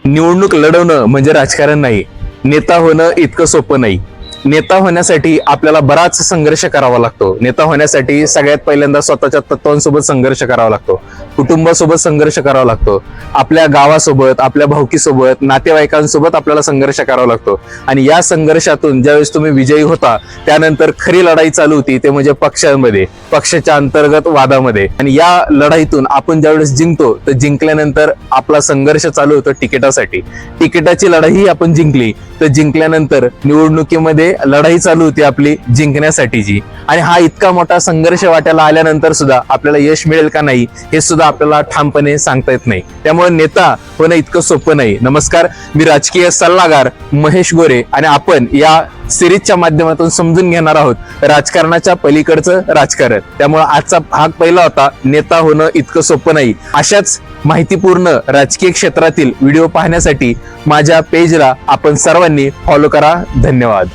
निवडणूक लढवणं म्हणजे राजकारण नाही. नेता होणं इतकं सोपं नाही. नेता होण्यासाठी आपल्याला बराच संघर्ष करावा लागतो. नेता होण्यासाठी सगळ्यात पहिल्यांदा स्वतःच्या तत्वांसोबत संघर्ष करावा लागतो, कुटुंबासोबत संघर्ष करावा लागतो, आपल्या गावासोबत, आपल्या भावकीसोबत, नातेवाईकांसोबत आपल्याला संघर्ष करावा लागतो. आणि या संघर्षातून ज्यावेळेस तुम्ही विजयी होता त्यानंतर खरी लढाई चालू होती ते म्हणजे पक्षांमध्ये, पक्षाच्या अंतर्गत वादामध्ये. आणि या लढाईतून आपण ज्यावेळेस जिंकतो तर जिंकल्यानंतर आपला संघर्ष चालू होतो तिकिटासाठी. तिकिटाची लढाई आपण जिंकली तर जिंकल्यानंतर निवडणुकीमध्ये लढाई चालू होती आपली जिंकण्यासाठीची. आणि हा इतका मोठा संघर्ष वाट्याला आल्यानंतर सुद्धा आपल्याला यश मिळेल का नाही हे सुद्धा आपल्याला ठामपणे सांगता येत नाही. त्यामुळे नेता होणं इतकं सोपं नाही. नमस्कार, मी राजकीय सल्लागार महेश गोरे आणि आपण या सिरीजच्या माध्यमातून समजून घेणार आहोत राजकारणाच्या पलीकडचं राजकारण. त्यामुळे आजचा भाग पहिला होता नेता होणं इतकं सोपं नाही. अशाच माहितीपूर्ण राजकीय क्षेत्रातील व्हिडिओ पाहण्यासाठी माझ्या पेजला आपण सर्वांनी फॉलो करा. धन्यवाद.